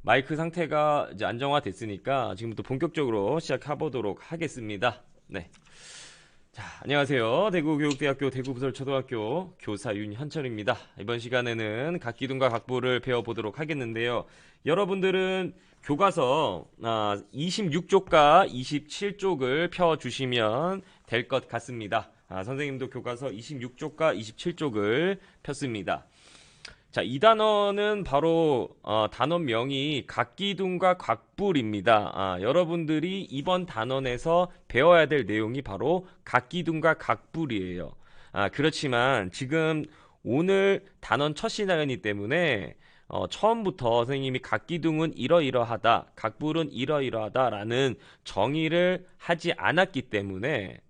마이크 상태가 이제 안정화됐으니까 지금부터 본격적으로 시작해보도록 하겠습니다. 네. 자, 안녕하세요. 대구교육대학교 대구부설초등학교 교사 윤현철입니다. 이번 시간에는 각기둥과 각부를 배워보도록 하겠는데요. 여러분들은 교과서 26쪽과 27쪽을 펴주시면 될 것 같습니다. 선생님도 교과서 26쪽과 27쪽을 폈습니다. 자, 이 단어는 바로 단원명이 각기둥과 각불입니다. 여러분들이 이번 단원에서 배워야 될 내용이 바로 각기둥과 각불이에요. 그렇지만 지금 오늘 단원 첫 시간이기 때문에 처음부터 선생님이 각기둥은 이러이러하다, 각불은 이러이러하다라는 정의를 하지 않았기 때문에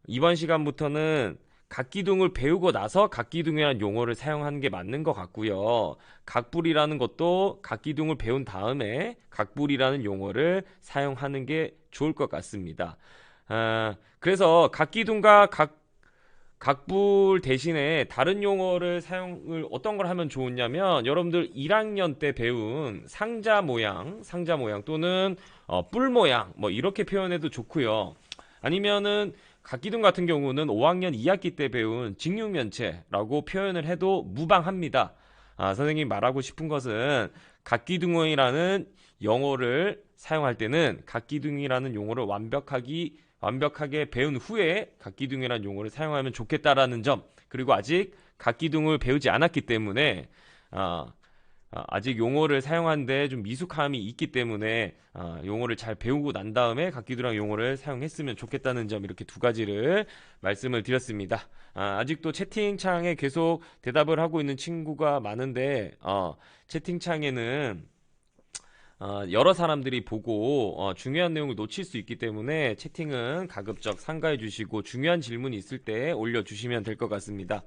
이번 시간부터는 각기둥을 배우고 나서 각기둥이라는 용어를 사용하는 게 맞는 것 같고요. 각불이라는 것도 각기둥을 배운 다음에 각불이라는 용어를 사용하는 게 좋을 것 같습니다. 그래서 각기둥과 각불 대신에 다른 용어를 사용을 어떤 걸 하면 좋으냐면 여러분들 1학년 때 배운 상자 모양 또는 뿔 모양 뭐 이렇게 표현해도 좋고요. 아니면은 각기둥 같은 경우는 5학년 2학기 때 배운 직육면체라고 표현을 해도 무방합니다. 선생님이 말하고 싶은 것은 각기둥이라는 영어를 사용할 때는 각기둥이라는 용어를 완벽하게 배운 후에 각기둥이라는 용어를 사용하면 좋겠다라는 점, 그리고 아직 각기둥을 배우지 않았기 때문에 아직 용어를 사용하는데 좀 미숙함이 있기 때문에 용어를 잘 배우고 난 다음에 각기둥이라는 용어를 사용했으면 좋겠다는 점, 이렇게 두 가지를 말씀을 드렸습니다. 아직도 채팅창에 계속 대답을 하고 있는 친구가 많은데 채팅창에는 여러 사람들이 보고 중요한 내용을 놓칠 수 있기 때문에 채팅은 가급적 삼가해 주시고 중요한 질문이 있을 때 올려주시면 될 것 같습니다.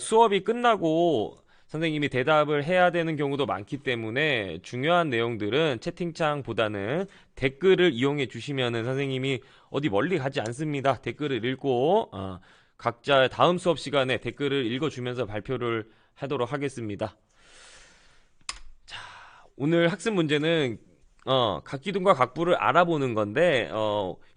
수업이 끝나고 선생님이 대답을 해야 되는 경우도 많기 때문에 중요한 내용들은 채팅창보다는 댓글을 이용해 주시면은 선생님이 어디 멀리 가지 않습니다. 댓글을 읽고 각자 다음 수업 시간에 댓글을 읽어주면서 발표를 하도록 하겠습니다. 자, 오늘 학습 문제는 각기둥과 각부를 알아보는 건데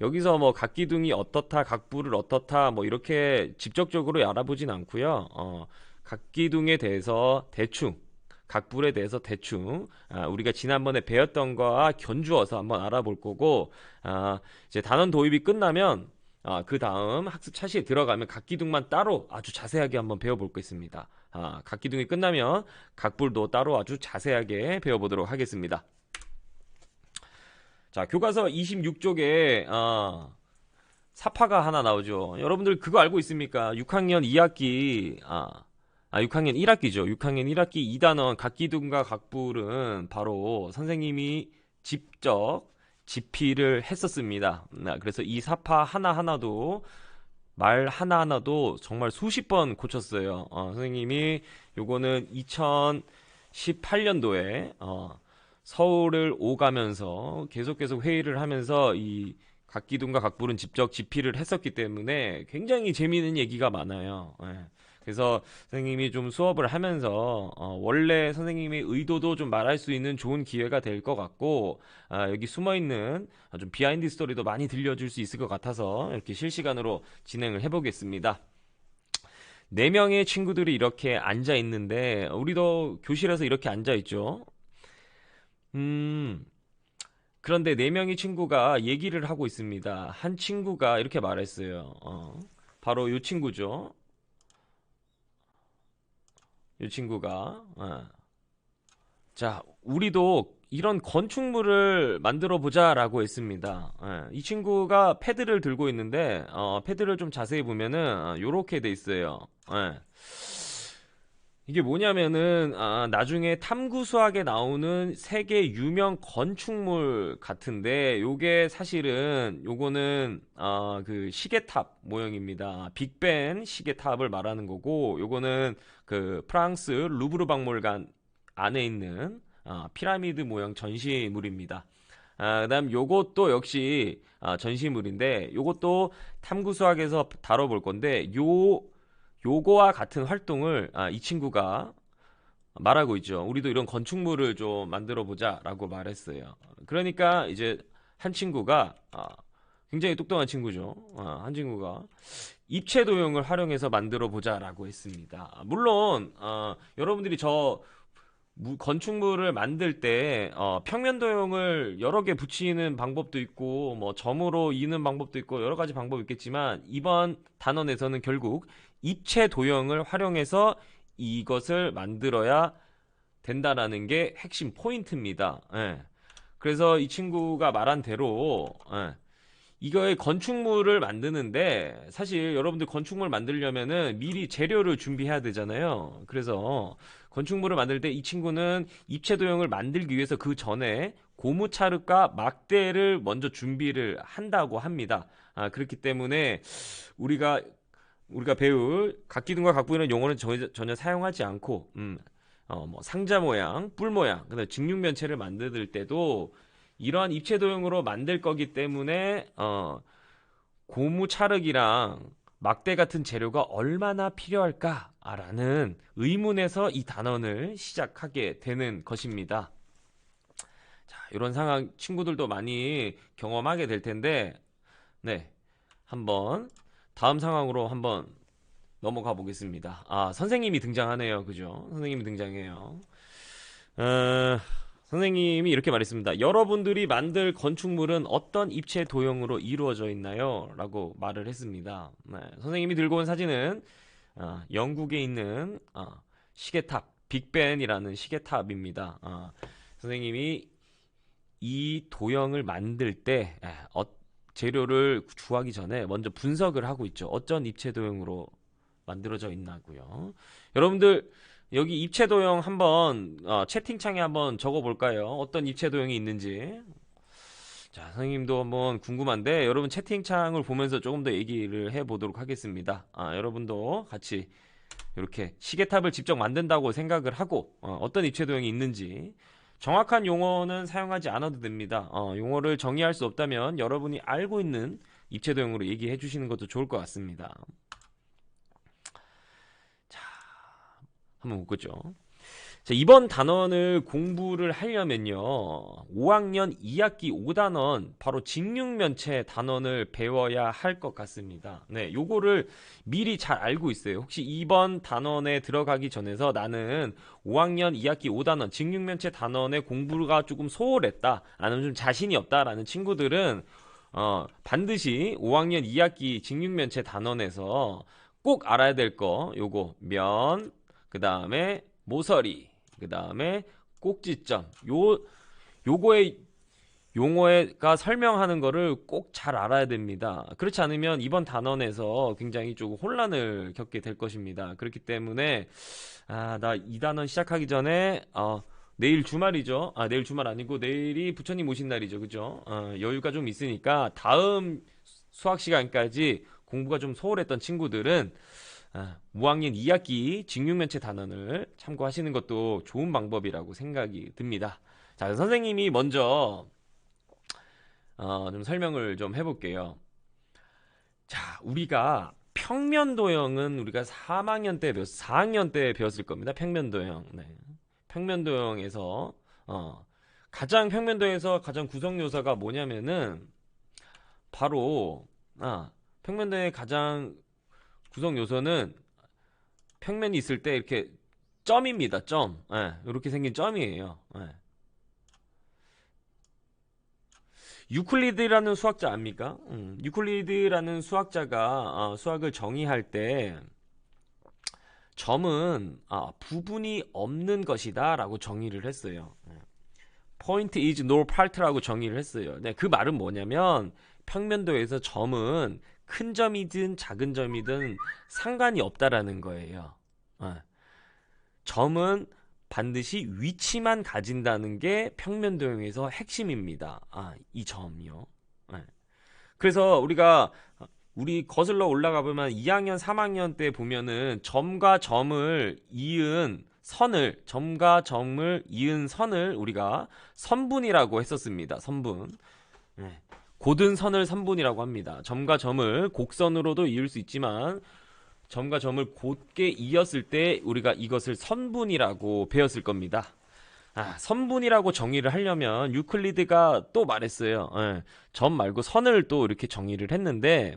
여기서 뭐 각기둥이 어떻다, 각부를 어떻다 뭐 이렇게 직접적으로 알아보진 않고요. 각기둥에 대해서 대충, 각불에 대해서 대충 우리가 지난번에 배웠던 거와 견주어서 한번 알아볼 거고, 이제 단원 도입이 끝나면 그 다음 학습 차시에 들어가면 각기둥만 따로 아주 자세하게 한번 배워볼 거 있습니다. 각기둥이 끝나면 각불도 따로 아주 자세하게 배워보도록 하겠습니다. 자, 교과서 26쪽에 사파가 하나 나오죠. 여러분들 그거 알고 있습니까? 6학년 2학기 6학년 1학기죠. 6학년 1학기 2단원 각기둥과 각불은 바로 선생님이 직접 집필을 했었습니다. 그래서 이 사파 하나하나도 말 하나하나도 정말 수십 번 고쳤어요. 선생님이 요거는 2018년도에 서울을 오가면서 계속 회의를 하면서 이 각기둥과 각불은 직접 집필을 했었기 때문에 굉장히 재미있는 얘기가 많아요. 그래서 선생님이 좀 수업을 하면서 원래 선생님의 의도도 좀 말할 수 있는 좋은 기회가 될 것 같고, 여기 숨어있는 좀 비하인드 스토리도 많이 들려줄 수 있을 것 같아서 이렇게 실시간으로 진행을 해보겠습니다. 4명의 친구들이 이렇게 앉아 있는데 우리도 교실에서 이렇게 앉아 있죠. 그런데 4명의 친구가 얘기를 하고 있습니다. 한 친구가 이렇게 말했어요. 바로 이 친구죠. 이 친구가 자, 우리도 이런 건축물을 만들어 보자라고 했습니다. 이 친구가 패드를 들고 있는데 패드를 좀 자세히 보면은 요렇게 돼 있어요. 이게 뭐냐면은 나중에 탐구 수학에 나오는 세계 유명 건축물 같은데, 요게 사실은 요거는 그 시계탑 모형입니다. 빅벤 시계탑을 말하는 거고, 요거는 그 프랑스 루브르 박물관 안에 있는 피라미드 모형 전시물입니다. 그다음 요것도 역시 전시물인데, 요것도 탐구 수학에서 다뤄볼 건데, 요거와 같은 활동을 이 친구가 말하고 있죠. 우리도 이런 건축물을 좀 만들어 보자라고 말했어요. 그러니까 이제 한 친구가 굉장히 똑똑한 친구죠. 한 친구가 입체 도형을 활용해서 만들어 보자라고 했습니다. 물론 여러분들이 저 건축물을 만들 때 평면 도형을 여러 개 붙이는 방법도 있고 뭐 점으로 이는 방법도 있고 여러 가지 방법이 있겠지만 이번 단원에서는 결국 입체 도형을 활용해서 이것을 만들어야 된다라는 게 핵심 포인트입니다. 예. 그래서 이 친구가 말한 대로 이거의 건축물을 만드는데 사실 여러분들 건축물 만들려면은 미리 재료를 준비해야 되잖아요. 그래서 건축물을 만들 때 이 친구는 입체 도형을 만들기 위해서 그 전에 고무차륵과 막대를 먼저 준비를 한다고 합니다. 그렇기 때문에 우리가 배울 각기둥과 각부이는 용어는 전혀 사용하지 않고 뭐 상자 모양, 뿔 모양, 그다음 직육면체를 만들 때도 이러한 입체 도형으로 만들 거기 때문에 고무 찰흙이랑 막대 같은 재료가 얼마나 필요할까라는 의문에서 이 단원을 시작하게 되는 것입니다. 자, 이런 상황 친구들도 많이 경험하게 될 텐데, 네, 한번 다음 상황으로 한번 넘어가 보겠습니다. 선생님이 등장하네요. 그죠? 선생님이 등장해요. 선생님이 이렇게 말했습니다. 여러분들이 만들 건축물은 어떤 입체 도형으로 이루어져 있나요? 라고 말을 했습니다. 네, 선생님이 들고 온 사진은 영국에 있는 시계탑, 빅벤이라는 시계탑입니다. 선생님이 이 도형을 만들 때 재료를 구하기 전에 먼저 분석을 하고 있죠. 어떤 입체 도형으로 만들어져 있나고요. 여러분들 여기 입체 도형 한번 채팅창에 한번 적어 볼까요? 어떤 입체 도형이 있는지. 자, 선생님도 한번 궁금한데 여러분 채팅창을 보면서 조금 더 얘기를 해 보도록 하겠습니다. 여러분도 같이 이렇게 시계탑을 직접 만든다고 생각을 하고 어떤 입체 도형이 있는지 정확한 용어는 사용하지 않아도 됩니다. 용어를 정의할 수 없다면 여러분이 알고 있는 입체 도형으로 얘기해 주시는 것도 좋을 것 같습니다. 한번 묶었죠. 자, 이번 단원을 공부를 하려면요 5학년 2학기 5단원 바로 직육면체 단원을 배워야 할 것 같습니다. 네, 요거를 미리 잘 알고 있어요. 혹시 이번 단원에 들어가기 전에서 나는 5학년 2학기 5단원 직육면체 단원의 공부가 조금 소홀했다, 아니면 좀 자신이 없다라는 친구들은 반드시 5학년 2학기 직육면체 단원에서 꼭 알아야 될 거 요거 면, 그 다음에 모서리, 그 다음에 꼭지점, 요거의 용어가 설명하는 거를 꼭 잘 알아야 됩니다. 그렇지 않으면 이번 단원에서 굉장히 조금 혼란을 겪게 될 것입니다. 그렇기 때문에 나 이 단원 시작하기 전에 내일 주말이죠. 내일 주말 아니고 내일이 부처님 오신 날이죠. 그죠? 여유가 좀 있으니까 다음 수학 시간까지 공부가 좀 소홀했던 친구들은 5학년 2학기 직육면체 단원을 참고하시는 것도 좋은 방법이라고 생각이 듭니다. 자, 선생님이 먼저 좀 설명을 좀 해볼게요. 자, 우리가 평면 도형은 우리가 3학년 때 4학년 때 배웠을 겁니다. 평면 도형. 네. 평면 도형에서 가장 평면 도형에서 가장 구성 요소가 뭐냐면은 바로 평면 도형의 가장 구성 요소는 평면이 있을 때 이렇게 점입니다. 점. 이렇게 생긴 점이에요. 유클리드라는 수학자 압니까? 유클리드라는 수학자가 수학을 정의할 때 점은 부분이 없는 것이다 라고 정의를 했어요. Point is no part라고 정의를 했어요. 네, 그 말은 뭐냐면 평면도에서 점은 큰 점이든 작은 점이든 상관이 없다라는 거예요. 점은 반드시 위치만 가진다는 게 평면도형에서 핵심입니다. 이 점이요. 그래서 우리 거슬러 올라가 보면 2학년, 3학년 때 보면은 점과 점을 이은 선을 우리가 선분이라고 했었습니다. 선분. 고든 선을 선분이라고 합니다. 점과 점을 곡선으로도 이을 수 있지만 점과 점을 곧게 이었을 때 우리가 이것을 선분이라고 배웠을 겁니다. 선분이라고 정의를 하려면 유클리드가 또 말했어요. 예, 점 말고 선을 또 이렇게 정의를 했는데,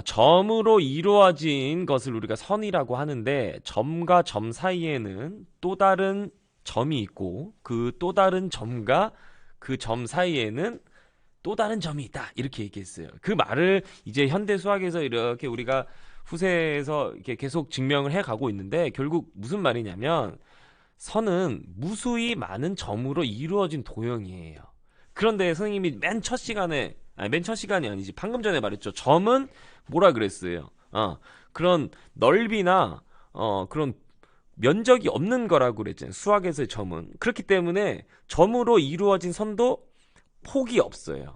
점으로 이루어진 것을 우리가 선이라고 하는데, 점과 점 사이에는 또 다른 점이 있고, 그 또 다른 점과 그 점 사이에는 또 다른 점이 있다. 이렇게 얘기했어요. 그 말을 이제 현대 수학에서 이렇게 우리가 후세에서 이렇게 계속 증명을 해 가고 있는데, 결국 무슨 말이냐면, 선은 무수히 많은 점으로 이루어진 도형이에요. 그런데 선생님이 맨 첫 시간이 아니지. 방금 전에 말했죠. 점은 뭐라 그랬어요? 그런 넓이나, 그런 면적이 없는 거라고 그랬잖아요. 수학에서의 점은. 그렇기 때문에 점으로 이루어진 선도 폭이 없어요.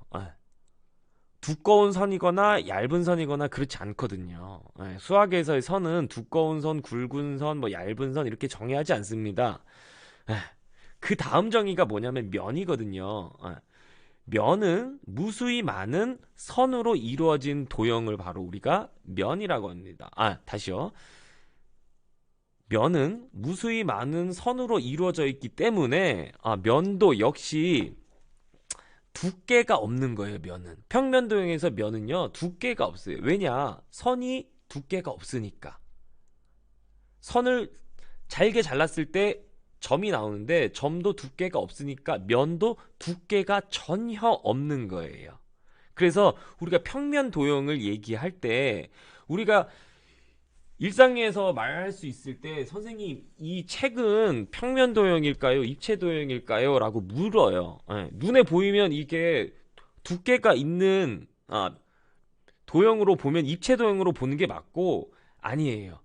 두꺼운 선이거나 얇은 선이거나 그렇지 않거든요. 수학에서의 선은 두꺼운 선, 굵은 선, 뭐 얇은 선 이렇게 정의하지 않습니다. 그 다음 정의가 뭐냐면 면이거든요. 면은 무수히 많은 선으로 이루어진 도형을 바로 우리가 면이라고 합니다. 다시요. 면은 무수히 많은 선으로 이루어져 있기 때문에 면도 역시 두께가 없는 거예요. 면은 평면도형에서 면은요 두께가 없어요. 왜냐? 선이 두께가 없으니까. 선을 잘게 잘랐을 때 점이 나오는데 점도 두께가 없으니까 면도 두께가 전혀 없는 거예요. 그래서 우리가 평면 도형을 얘기할 때 우리가 일상에서 말할 수 있을 때 선생님 이 책은 평면 도형일까요? 입체 도형일까요? 라고 물어요. 눈에 보이면 이게 두께가 있는 도형으로 보면 입체 도형으로 보는 게 맞고 아니에요.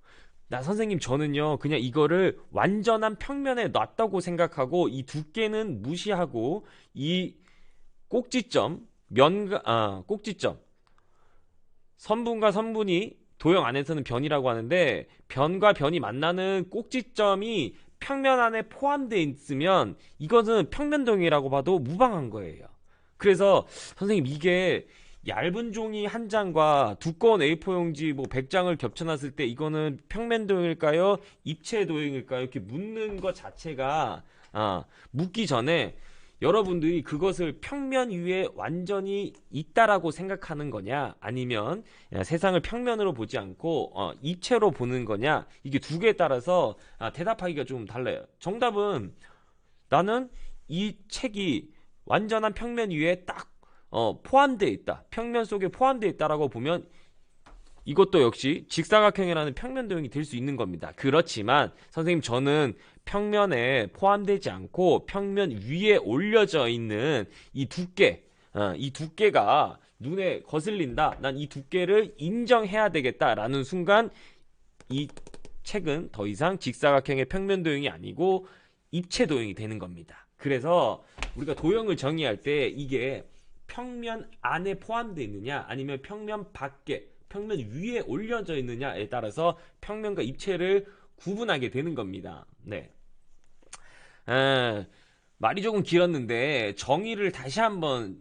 선생님 저는요 그냥 이거를 완전한 평면에 놨다고 생각하고 이 두께는 무시하고 이 꼭지점 꼭지점 선분과 선분이 도형 안에서는 변이라고 하는데 변과 변이 만나는 꼭지점이 평면 안에 포함되어 있으면 이것은 평면도형이라고 봐도 무방한 거예요. 그래서 선생님 이게 얇은 종이 한 장과 두꺼운 A4 용지 뭐 100장을 겹쳐놨을 때 이거는 평면도형일까요? 입체도형일까요? 이렇게 묻는 것 자체가 묻기 전에 여러분들이 그것을 평면 위에 완전히 있다라고 생각하는 거냐 아니면 세상을 평면으로 보지 않고 입체로 보는 거냐 이게 두 개에 따라서 대답하기가 좀 달라요. 정답은 나는 이 책이 완전한 평면 위에 딱 포함되어 있다. 평면 속에 포함되어 있다라고 보면 이것도 역시 직사각형이라는 평면 도형이 될 수 있는 겁니다. 그렇지만 선생님 저는 평면에 포함되지 않고 평면 위에 올려져 있는 이 두께가 눈에 거슬린다. 난 이 두께를 인정해야 되겠다라는 순간 이 책은 더 이상 직사각형의 평면 도형이 아니고 입체 도형이 되는 겁니다. 그래서 우리가 도형을 정의할 때 이게 평면 안에 포함되어 있느냐 아니면 평면 밖에 평면 위에 올려져 있느냐에 따라서 평면과 입체를 구분하게 되는 겁니다. 네. 말이 조금 길었는데 정의를 다시 한번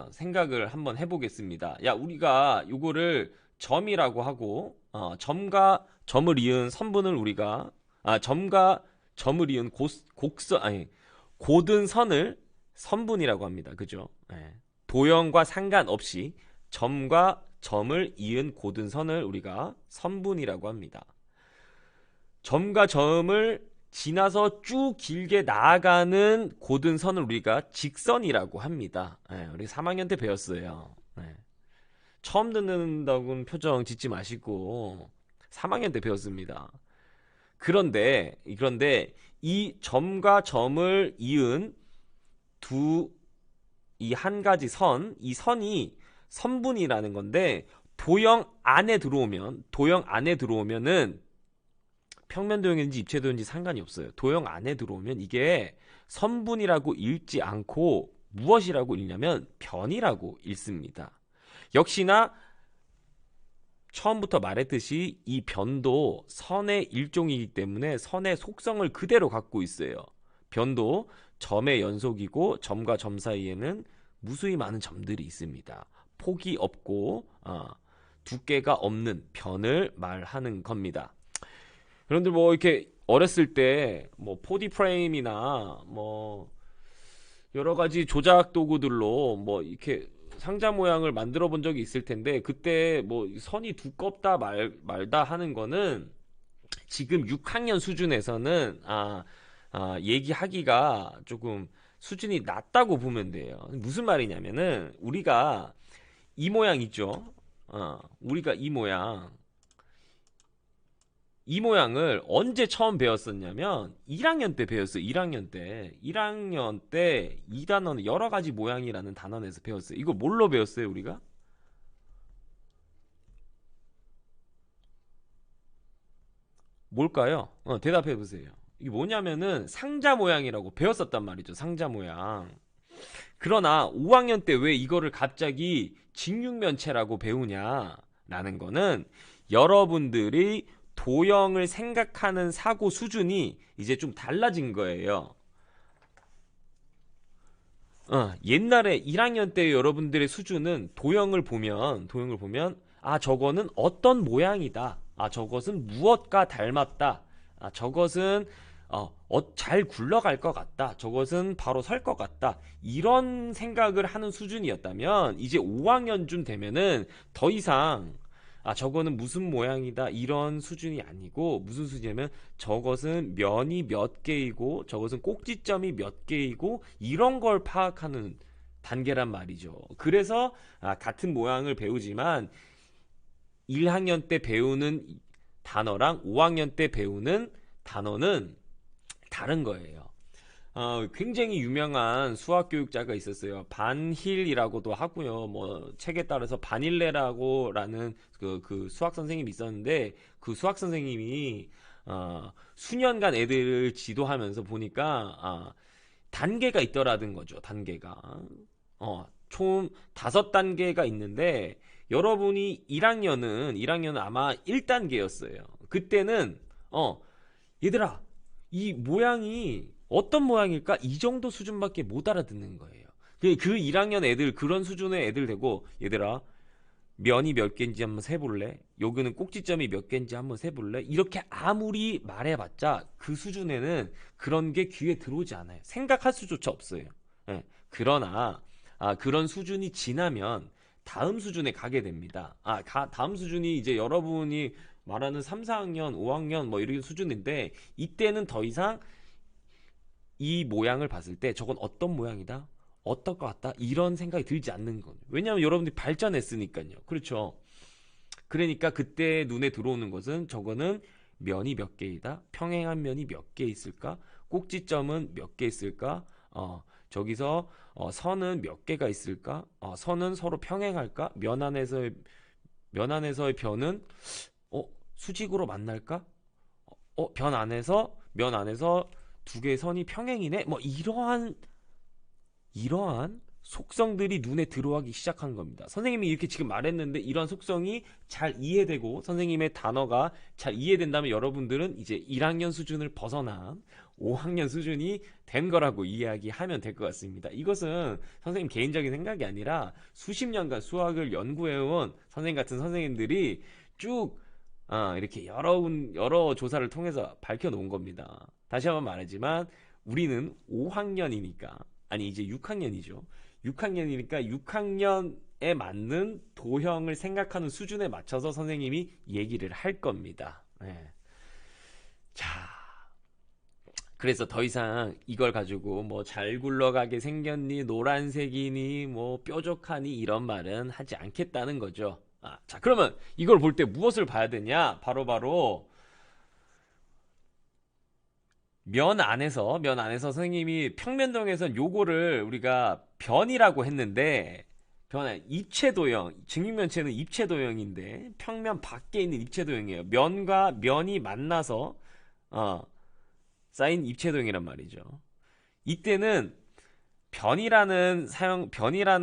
생각을 한번 해보겠습니다. 우리가 요거를 점이라고 하고 점과 점을 이은 선분을 우리가 점과 점을 이은 고든 선을 선분이라고 합니다. 그죠? 도형과 상관없이 점과 점을 이은 고든 선을 우리가 선분이라고 합니다. 점과 점을 지나서 쭉 길게 나아가는 고든 선을 우리가 직선이라고 합니다. 우리 3학년 때 배웠어요. 처음 듣는다고는 표정 짓지 마시고 3학년 때 배웠습니다. 그런데 이 점과 점을 이은 이 한 가지 이 선이 선분이라는 건데 도형 안에 들어오면은 평면 도형인지 입체 도형인지 상관이 없어요. 도형 안에 들어오면 이게 선분이라고 읽지 않고 무엇이라고 읽냐면 변이라고 읽습니다. 역시나 처음부터 말했듯이 이 변도 선의 일종이기 때문에 선의 속성을 그대로 갖고 있어요. 변도 점의 연속이고 점과 점 사이에는 무수히 많은 점들이 있습니다. 폭이 없고 두께가 없는 변을 말하는 겁니다. 여러분들 뭐 이렇게 어렸을 때 뭐 4D 프레임이나 뭐 여러 가지 조작 도구들로 뭐 이렇게 상자 모양을 만들어 본 적이 있을 텐데, 그때 뭐 선이 두껍다 말다 하는 거는 지금 6학년 수준에서는 얘기하기가 조금 수준이 낮다고 보면 돼요. 무슨 말이냐면은 우리가 이 모양 있죠. 우리가 이 모양을 언제 처음 배웠었냐면 1학년 때 배웠어요. 1학년 때. 1학년 때 이 단어는 여러 가지 모양이라는 단원에서 배웠어요. 이거 뭘로 배웠어요, 우리가? 뭘까요? 대답해 보세요. 이게 뭐냐면은 상자 모양이라고 배웠었단 말이죠. 상자 모양. 그러나 5학년 때 왜 이거를 갑자기 직육면체라고 배우냐라는 거는 여러분들이 도형을 생각하는 사고 수준이 이제 좀 달라진 거예요. 옛날에 1학년 때 여러분들의 수준은 도형을 보면 저거는 어떤 모양이다. 저것은 무엇과 닮았다. 저것은 잘 굴러갈 것 같다. 저것은 바로 설 것 같다. 이런 생각을 하는 수준이었다면 이제 5학년쯤 되면은 더 이상 저거는 무슨 모양이다 이런 수준이 아니고, 무슨 수준이냐면 저것은 면이 몇 개이고 저것은 꼭지점이 몇 개이고 이런 걸 파악하는 단계란 말이죠. 그래서 같은 모양을 배우지만 1학년 때 배우는 단어랑 5학년 때 배우는 단어는 다른 거예요. 굉장히 유명한 수학 교육자가 있었어요. 반힐이라고도 하고요. 뭐 책에 따라서 바닐레라고라는 그 수학 선생님이 있었는데, 그 수학 선생님이 수년간 애들을 지도하면서 보니까 단계가 있더라는 거죠. 단계가 총 5단계가 있는데, 여러분이 1학년은 아마 1단계였어요. 그때는 얘들아, 이 모양이 어떤 모양일까? 이 정도 수준밖에 못 알아듣는 거예요. 그 1학년 애들, 그런 수준의 애들 되고, 얘들아, 면이 몇 개인지 한번 세볼래? 여기는 꼭지점이 몇 개인지 한번 세볼래? 이렇게 아무리 말해봤자 그 수준에는 그런 게 귀에 들어오지 않아요. 생각할 수조차 없어요. 예. 그러나 그런 수준이 지나면 다음 수준에 가게 됩니다. 다음 수준이 이제 여러분이 말하는 3, 4학년, 5학년 뭐 이런 수준인데, 이때는 더 이상 이 모양을 봤을 때 저건 어떤 모양이다? 어떨 것 같다? 이런 생각이 들지 않는 거예요. 왜냐하면 여러분들이 발전했으니까요. 그렇죠. 그러니까 그때 눈에 들어오는 것은 저거는 면이 몇 개이다? 평행한 면이 몇 개 있을까? 꼭지점은 몇 개 있을까? 저기서 선은 몇 개가 있을까? 선은 서로 평행할까? 면 안에서의 변은 수직으로 만날까? 면 안에서 두 개의 선이 평행이네? 뭐 이러한 속성들이 눈에 들어가기 시작한 겁니다. 선생님이 이렇게 지금 말했는데 이런 속성이 잘 이해되고 선생님의 단어가 잘 이해된다면 여러분들은 이제 1학년 수준을 벗어난 5학년 수준이 된 거라고 이야기하면 될 것 같습니다. 이것은 선생님 개인적인 생각이 아니라 수십 년간 수학을 연구해온 선생님 같은 선생님들이 쭉 이렇게 여러 조사를 통해서 밝혀놓은 겁니다. 다시 한번 말하지만 우리는 5학년이니까, 아니 이제 6학년이죠. 6학년이니까 6학년에 맞는 도형을 생각하는 수준에 맞춰서 선생님이 얘기를 할 겁니다. 네. 자, 그래서 더 이상 이걸 가지고 뭐 잘 굴러가게 생겼니, 노란색이니, 뭐 뾰족하니 이런 말은 하지 않겠다는 거죠. 자, 그러면 이걸 볼 때 무엇을 봐야 되냐? 바로 면 안에서 선생님이 평면도형에선 요거를 우리가 변이라고 했는데, 입체도형, 직육면체는 입체도형인데 평면 밖에 있는 입체도형이에요. 면과 면이 만나서 쌓인 입체도형이란 말이죠. 이때는 변이라는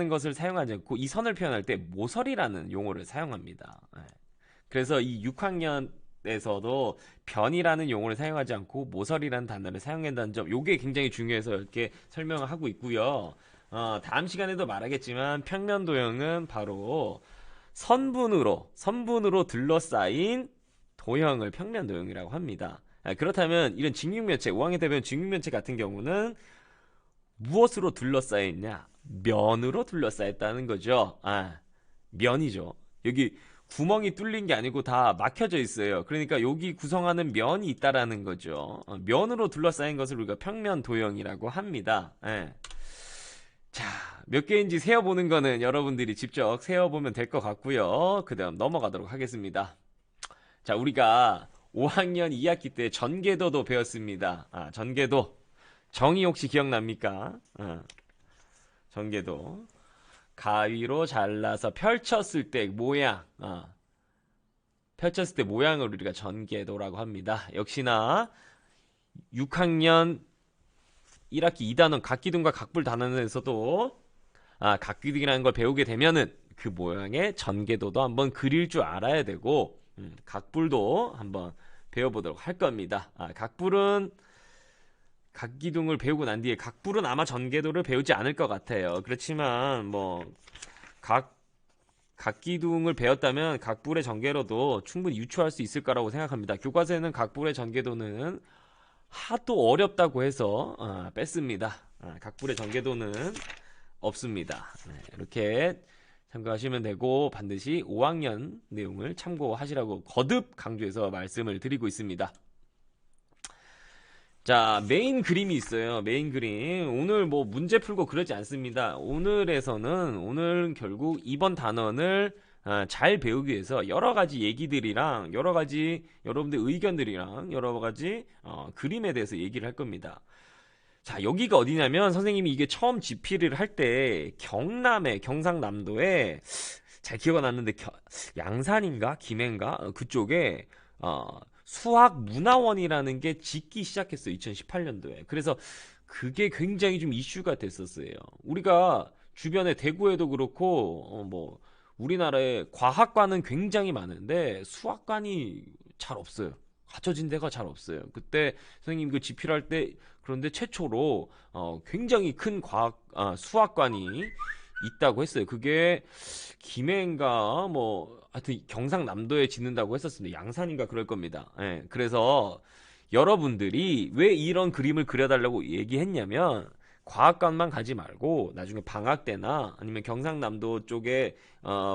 것을 사용하지 않고 이 선을 표현할 때 모서리라는 용어를 사용합니다. 그래서 이 6학년에서도 변이라는 용어를 사용하지 않고 모서리라는 단어를 사용한다는 점, 요게 굉장히 중요해서 이렇게 설명을 하고 있고요. 다음 시간에도 말하겠지만 평면도형은 바로 선분으로 둘러싸인 도형을 평면 도형이라고 합니다. 그렇다면 이런 직육면체, 5학년 때 배운 직육면체 같은 경우는 무엇으로 둘러싸여 있냐? 면으로 둘러싸였다는 거죠. 면이죠. 여기 구멍이 뚫린 게 아니고 다 막혀져 있어요. 그러니까 여기 구성하는 면이 있다라는 거죠. 면으로 둘러싸인 것을 우리가 평면 도형이라고 합니다. 자, 몇 개인지 세어보는 거는 여러분들이 직접 세어보면 될 것 같고요. 그 다음 넘어가도록 하겠습니다. 자, 우리가 5학년 2학기 때 전개도도 배웠습니다. 전개도. 정의 혹시 기억납니까? 전개도. 가위로 잘라서 펼쳤을 때 모양. 펼쳤을 때 모양을 우리가 전개도라고 합니다. 역시나 6학년 1학기 2단원 각기둥과 각불 단원에서도 각기둥이라는 걸 배우게 되면은 그 모양의 전개도도 한번 그릴 줄 알아야 되고 각불도 한번 배워보도록 할 겁니다. 각불은 각기둥을 배우고 난 뒤에 각불은 아마 전개도를 배우지 않을 것 같아요. 그렇지만 뭐 각기둥을 배웠다면 각불의 전개로도 충분히 유추할 수 있을 거라고 생각합니다. 교과서에는 각불의 전개도는 하도 어렵다고 해서 뺐습니다. 각불의 전개도는 없습니다. 이렇게 참고하시면 되고 반드시 5학년 내용을 참고하시라고 거듭 강조해서 말씀을 드리고 있습니다. 자, 메인 그림이 있어요. 메인 그림. 오늘 뭐 문제 풀고 그러지 않습니다. 오늘 결국 이번 단원을 잘 배우기 위해서 여러 가지 얘기들이랑 여러 가지 여러분들 의견들이랑 여러 가지 그림에 대해서 얘기를 할 겁니다. 자, 여기가 어디냐면 선생님이 이게 처음 집필을 할 때 경상남도에 잘 기억 안 났는데 양산인가 김해인가 그쪽에 수학문화원이라는 게 짓기 시작했어요. 2018년도에. 그래서 그게 굉장히 좀 이슈가 됐었어요. 우리가 주변에 대구에도 그렇고 뭐 우리나라에 과학관은 굉장히 많은데 수학관이 잘 없어요. 갖춰진 데가 잘 없어요. 그때 선생님 그 집필할 때 그런데 최초로 굉장히 큰 수학관이 있다고 했어요. 그게 김해인가 뭐 하여튼 경상남도에 짓는다고 했었습니다. 양산인가 그럴 겁니다. 그래서 여러분들이 왜 이런 그림을 그려달라고 얘기했냐면 과학관만 가지 말고 나중에 방학 때나 아니면 경상남도 쪽에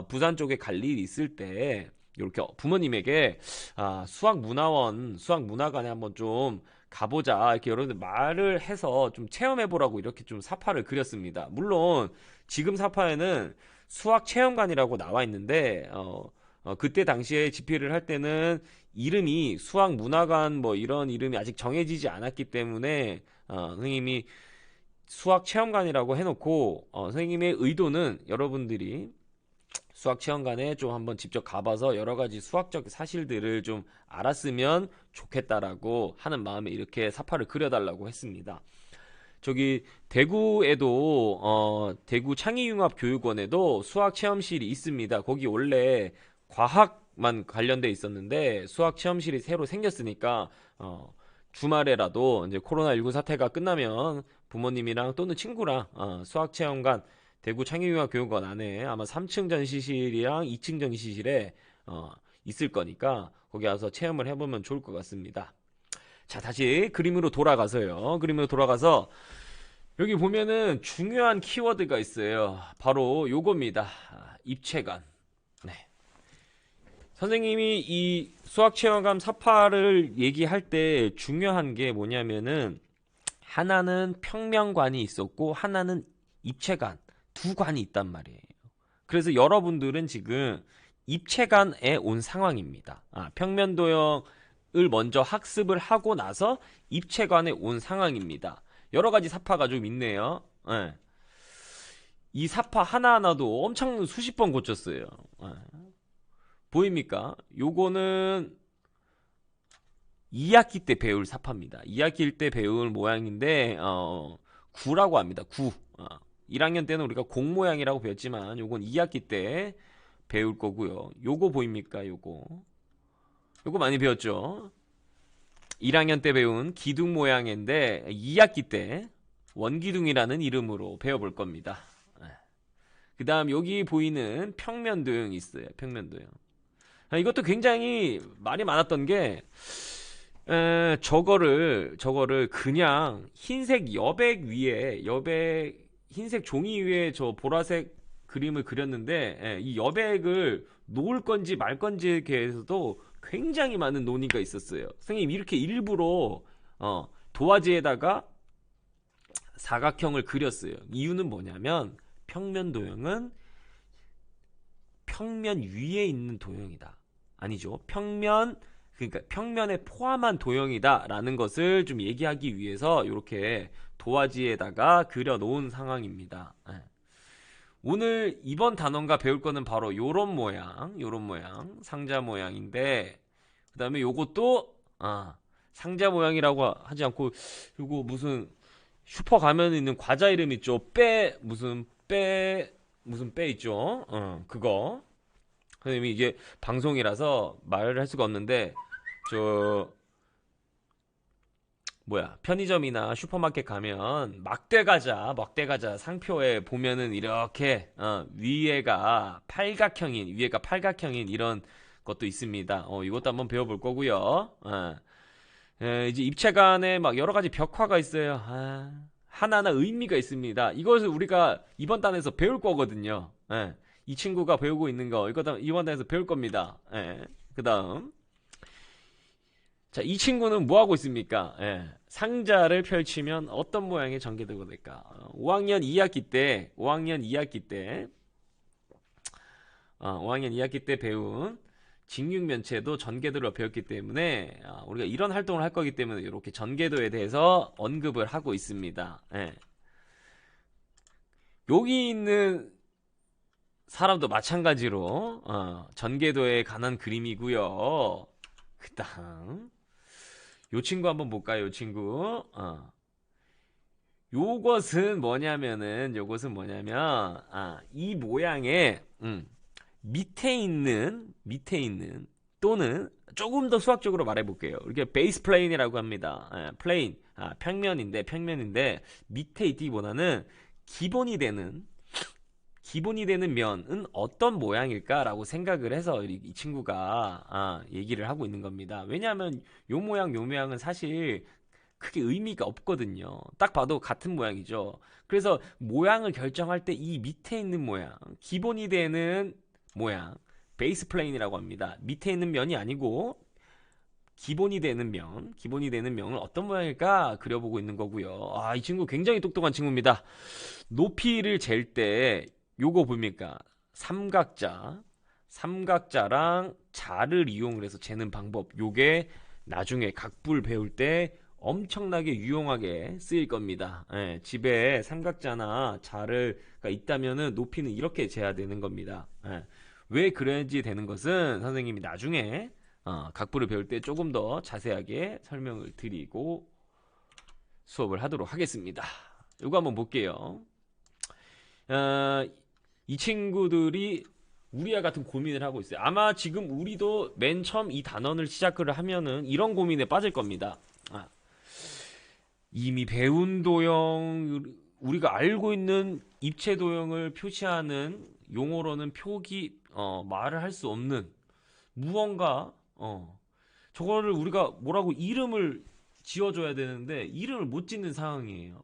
부산 쪽에 갈 일이 있을 때 이렇게 부모님에게 수학문화관에 한번 좀 가보자 이렇게 여러분들 말을 해서 좀 체험해보라고 이렇게 좀 사파를 그렸습니다. 물론 지금 사파에는 수학체험관이라고 나와 있는데 그때 당시에 집필을 할 때는 이름이 수학문화관 뭐 이런 이름이 아직 정해지지 않았기 때문에 선생님이 수학체험관이라고 해놓고 선생님의 의도는 여러분들이 수학체험관에 좀 한번 직접 가봐서 여러 가지 수학적 사실들을 좀 알았으면 좋겠다라고 하는 마음에 이렇게 사파를 그려달라고 했습니다. 저기 대구에도 대구 창의융합교육원에도 수학체험실이 있습니다. 거기 원래 과학만 관련돼 있었는데 수학체험실이 새로 생겼으니까 주말에라도 이제 코로나19 사태가 끝나면 부모님이랑 또는 친구랑 수학체험관 대구 창의융합교육원 안에 아마 3층 전시실이랑 2층 전시실에 있을 거니까 거기 와서 체험을 해보면 좋을 것 같습니다. 자, 다시 그림으로 돌아가서요. 그림으로 돌아가서 여기 보면은 중요한 키워드가 있어요. 바로 요겁니다. 입체감. 네. 선생님이 이 수학체험관 사파를 얘기할 때 중요한 게 뭐냐면은 하나는 평면관이 있었고 하나는 입체관 두 관이 있단 말이에요. 그래서 여러분들은 지금 입체관에 온 상황입니다. 평면도형을 먼저 학습을 하고 나서 입체관에 온 상황입니다. 여러 가지 사파가 좀 있네요. 이 사파 하나하나도 엄청 수십 번 고쳤어요. 보입니까? 요거는 2학기 때 배울 사파입니다. 2학기 때 배울 모양인데 9라고 합니다. 9. 1학년 때는 우리가 공 모양이라고 배웠지만 요건 2학기 때 배울 거고요. 요거 보입니까? 요거 많이 배웠죠? 1학년 때 배운 기둥 모양인데 2학기 때 원기둥이라는 이름으로 배워볼 겁니다. 그 다음 여기 보이는 평면 도형이 있어요. 평면 도형. 이것도 굉장히 말이 많았던 게 저거를 그냥 흰색 흰색 종이 위에 저 보라색 그림을 그렸는데 이 여백을 놓을 건지 말 건지에 대해서도 굉장히 많은 논의가 있었어요. 선생님 이렇게 일부러 도화지에다가 사각형을 그렸어요. 이유는 뭐냐면 평면 도형은 평면 위에 있는 도형이다. 아니죠. 그러니까 평면에 포함한 도형이다 라는 것을 좀 얘기하기 위해서 이렇게 도화지에다가 그려 놓은 상황입니다. 오늘 이번 단원과 배울 거는 바로 요런 모양, 상자 모양인데, 그 다음에 요것도 상자 모양이라고 하지 않고 요거 무슨 슈퍼 가면 있는 과자 이름 있죠. 무슨 빼 있죠. 그거. 선생님이 이게 방송이라서 말을 할 수가 없는데 편의점이나 슈퍼마켓 가면 막대과자 상표에 보면은 이렇게 위에가 팔각형인 이런 것도 있습니다. 이것도 한번 배워볼 거고요. 이제 입체간에 막 여러 가지 벽화가 있어요. 하나하나 의미가 있습니다. 이것을 우리가 이번 단에서 배울 거거든요. 이 친구가 배우고 있는 거 이번 단에서 배울 겁니다. 그 다음 자, 이 친구는 뭐 하고 있습니까? 상자를 펼치면 어떤 모양의 전개도가 될까? 5학년 2학기 때 배운 직육면체도 전개도를 배웠기 때문에 우리가 이런 활동을 할 거기 때문에 이렇게 전개도에 대해서 언급을 하고 있습니다. 여기 있는 사람도 마찬가지로 전개도에 관한 그림이고요. 그 다음 요 친구 한번 볼까요? 요 친구 요것은 뭐냐면 이 모양의 밑에 있는 또는 조금 더 수학적으로 말해볼게요. 이렇게 베이스 플레인이라고 합니다. 평면인데 밑에 있기보다는 기본이 되는 면은 어떤 모양일까라고 생각을 해서 이 친구가 얘기를 하고 있는 겁니다. 왜냐하면 요 모양은 사실 크게 의미가 없거든요. 딱 봐도 같은 모양이죠. 그래서 모양을 결정할 때 이 밑에 있는 모양, 기본이 되는 모양, 베이스 플레인이라고 합니다. 밑에 있는 면이 아니고 기본이 되는 면을 어떤 모양일까 그려보고 있는 거고요. 이 친구 굉장히 똑똑한 친구입니다. 높이를 잴 때 요거 봅니까? 삼각자랑 자를 이용을 해서 재는 방법. 요게 나중에 각불 배울 때 엄청나게 유용하게 쓰일 겁니다. 집에 삼각자나 자가 있다면은 높이는 이렇게 재야 되는 겁니다. 왜 그래야지 되는 것은 선생님이 나중에 각불을 배울 때 조금 더 자세하게 설명을 드리고 수업을 하도록 하겠습니다. 요거 한번 볼게요. 이 친구들이 우리와 같은 고민을 하고 있어요. 아마 지금 우리도 맨 처음 이 단원을 시작을 하면은 이런 고민에 빠질 겁니다. 이미 배운 도형, 우리가 알고 있는 입체 도형을 표시하는 용어로는 말을 할 수 없는 무언가, 저거를 우리가 뭐라고 이름을 지어줘야 되는데 이름을 못 짓는 상황이에요.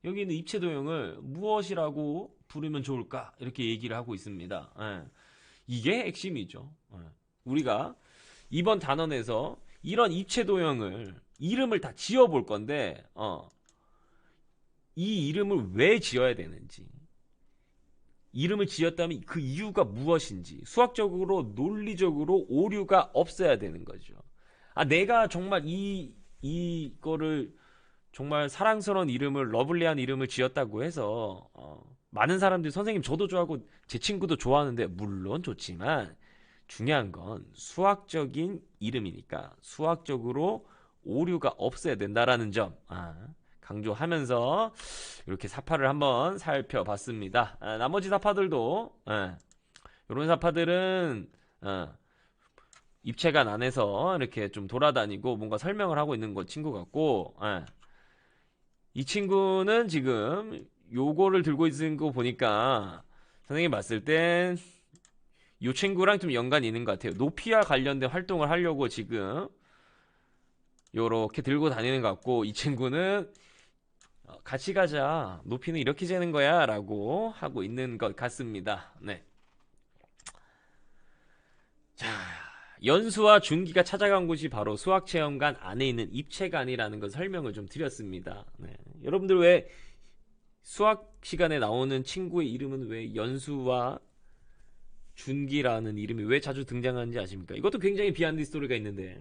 여기 있는 입체 도형을 무엇이라고 부르면 좋을까? 이렇게 얘기를 하고 있습니다. 이게 핵심이죠. 우리가 이번 단원에서 이런 입체 도형을 이름을 다 지어볼 건데 이 이름을 왜 지어야 되는지, 이름을 지었다면 그 이유가 무엇인지, 수학적으로 논리적으로 오류가 없어야 되는 거죠. 내가 정말 이거를 정말 사랑스러운 이름을, 러블리한 이름을 지었다고 해서 많은 사람들이 선생님 저도 좋아하고 제 친구도 좋아하는데 물론 좋지만 중요한 건 수학적인 이름이니까 수학적으로 오류가 없어야 된다라는 점 강조하면서 이렇게 사파를 한번 살펴봤습니다. 나머지 사파들도 이런 사파들은 입체관 안에서 이렇게 좀 돌아다니고 뭔가 설명을 하고 있는 친구 같고 이 친구는 지금 요거를 들고 있는 거 보니까 선생님이 봤을 땐 이 친구랑 좀 연관이 있는 것 같아요. 높이와 관련된 활동을 하려고 지금 요렇게 들고 다니는 것 같고, 이 친구는 같이 가자, 높이는 이렇게 재는 거야 라고 하고 있는 것 같습니다. 네. 자, 연수와 준기가 찾아간 곳이 바로 수학체험관 안에 있는 입체관이라는 걸 설명을 좀 드렸습니다. 네. 여러분들 왜 수학 시간에 나오는 친구의 이름은 왜 연수와 준기라는 이름이 왜 자주 등장하는지 아십니까? 이것도 굉장히 비하인드 스토리가 있는데,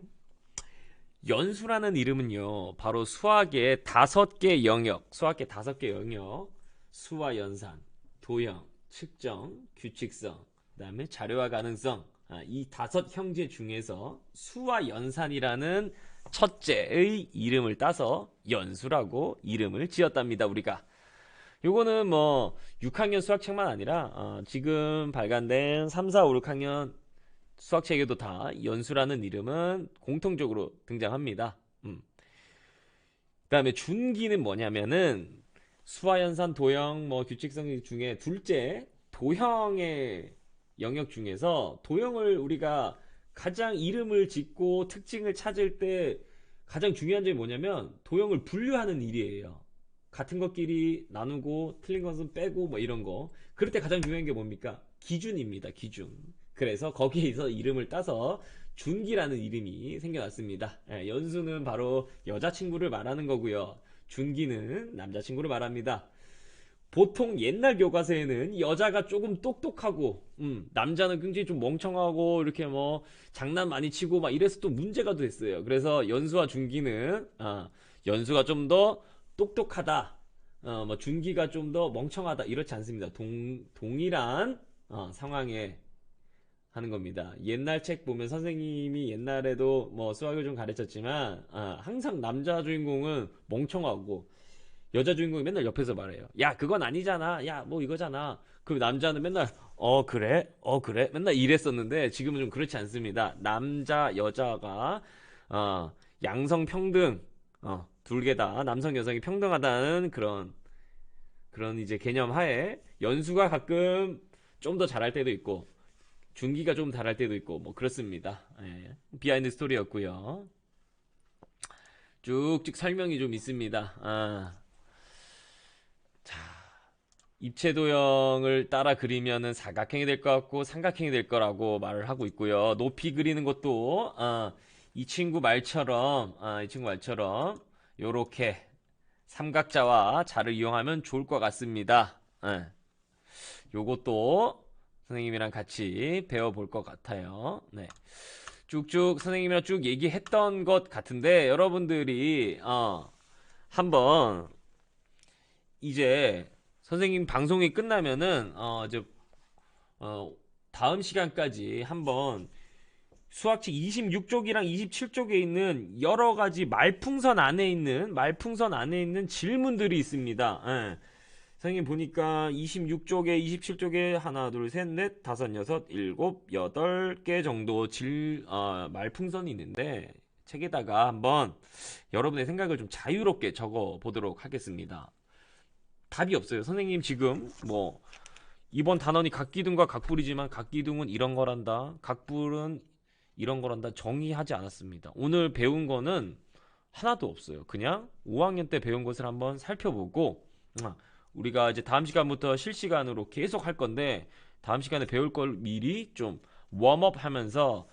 연수라는 이름은요, 바로 수학의 5개 영역, 수학의 5개 영역, 수와 연산, 도형, 측정, 규칙성, 그 다음에 자료화 가능성, 이 5형제 중에서 수와 연산이라는 첫째의 이름을 따서 연수라고 이름을 지었답니다, 우리가. 요거는 뭐 6학년 수학책만 아니라 지금 발간된 3, 4, 5, 6학년 수학책에도 다 연수라는 이름은 공통적으로 등장합니다. 그 다음에 준기는 뭐냐면은 수화연산, 도형, 뭐 규칙성 중에 둘째 도형의 영역 중에서, 도형을 우리가 가장 이름을 짓고 특징을 찾을 때 가장 중요한 점이 뭐냐면 도형을 분류하는 일이에요. 같은 것끼리 나누고 틀린 것은 빼고 뭐 이런 거. 그럴 때 가장 중요한 게 뭡니까? 기준입니다. 기준. 그래서 거기에서 이름을 따서 준기라는 이름이 생겨났습니다. 연수는 바로 여자친구를 말하는 거고요. 준기는 남자친구를 말합니다. 보통 옛날 교과서에는 여자가 조금 똑똑하고 남자는 굉장히 좀 멍청하고 이렇게 뭐 장난 많이 치고 막 이래서 또 문제가 됐어요. 그래서 연수와 준기는 연수가 좀 더 똑똑하다, 뭐 준기가 좀 더 멍청하다, 이렇지 않습니다. 동일한 상황에 하는 겁니다. 옛날 책 보면 선생님이 옛날에도 뭐 수학을 좀 가르쳤지만 항상 남자 주인공은 멍청하고 여자 주인공이 맨날 옆에서 말해요. 야, 그건 아니잖아. 야, 뭐 이거잖아. 그 남자는 맨날 그래? 그래? 맨날 이랬었는데 지금은 좀 그렇지 않습니다. 남자 여자가 양성 평등, 둘 개 다 남성 여성이 평등하다는 그런 이제 개념 하에 연수가 가끔 좀 더 잘할 때도 있고 준기가 좀 잘할 때도 있고 뭐 그렇습니다. 예. 비하인드 스토리였고요. 쭉쭉 설명이 좀 있습니다. 자, 입체 도형을 따라 그리면은 사각형이 될 것 같고 삼각형이 될 거라고 말을 하고 있고요. 높이 그리는 것도 이 친구 말처럼 요렇게 삼각자와 자를 이용하면 좋을 것 같습니다. 요것도 선생님이랑 같이 배워볼 것 같아요. 네. 쭉쭉 선생님이랑 쭉 얘기했던 것 같은데, 여러분들이 한번 이제 선생님 방송이 끝나면은 이제 다음 시간까지 한번 수학책 26쪽이랑 27쪽에 있는 여러 가지 말풍선 안에 있는 질문들이 있습니다. 선생님 보니까 26쪽에 27쪽에 하나 둘 셋 넷 다섯 여섯 일곱 여덟 개 정도 말풍선이 있는데, 책에다가 한번 여러분의 생각을 좀 자유롭게 적어 보도록 하겠습니다. 답이 없어요. 선생님 지금 뭐 이번 단원이 각기둥과 각불이지만 각기둥은 이런 거란다, 각불은 이런 거란다 정의하지 않았습니다. 오늘 배운 거는 하나도 없어요. 그냥 5학년 때 배운 것을 한번 살펴보고, 우리가 이제 다음 시간부터 실시간으로 계속 할 건데, 다음 시간에 배울 걸 미리 좀 웜업 하면서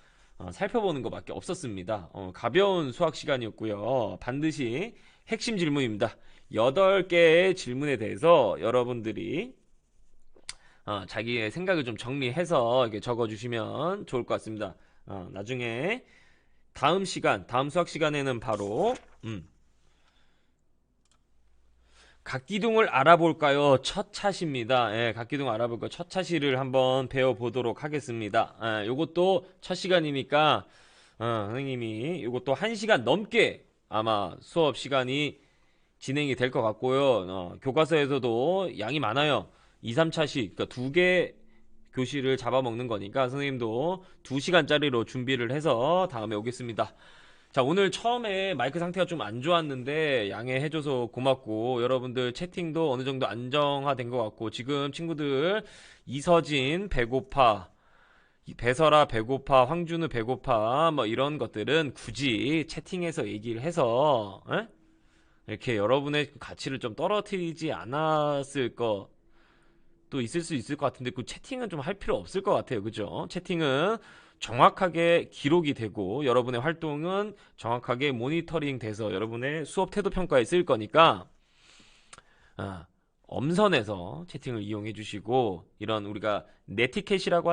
살펴보는 것밖에 없었습니다. 가벼운 수학 시간이었고요. 반드시 핵심 질문입니다. 8개의 질문에 대해서 여러분들이 자기의 생각을 좀 정리해서 이렇게 적어주시면 좋을 것 같습니다. 나중에 다음 수학 시간에는 바로 각기둥을 알아볼까요? 첫 차시입니다. 예, 각기둥 알아볼까요? 첫 차시를 한번 배워보도록 하겠습니다. 요것도 첫 시간이니까 선생님이 요것도 1시간 넘게 아마 수업 시간이 진행이 될 것 같고요. 교과서에서도 양이 많아요. 2, 3차시, 그러니까 2개 교실을 잡아먹는 거니까 선생님도 2시간짜리로 준비를 해서 다음에 오겠습니다. 자, 오늘 처음에 마이크 상태가 좀 안 좋았는데 양해해줘서 고맙고 여러분들 채팅도 어느 정도 안정화된 것 같고 지금 친구들 이서진 배고파, 배설아 배고파, 황준우 배고파 뭐 이런 것들은 굳이 채팅에서 얘기를 해서 이렇게 여러분의 그 가치를 좀 떨어뜨리지 않았을 것도 있을 수 있을 것 같은데 그 채팅은 좀 할 필요 없을 것 같아요. 그죠? 채팅은 정확하게 기록이 되고 여러분의 활동은 정확하게 모니터링 돼서 여러분의 수업 태도 평가에 쓰일 거니까 아, 엄선해서 채팅을 이용해 주시고 이런 우리가 네티켓이라고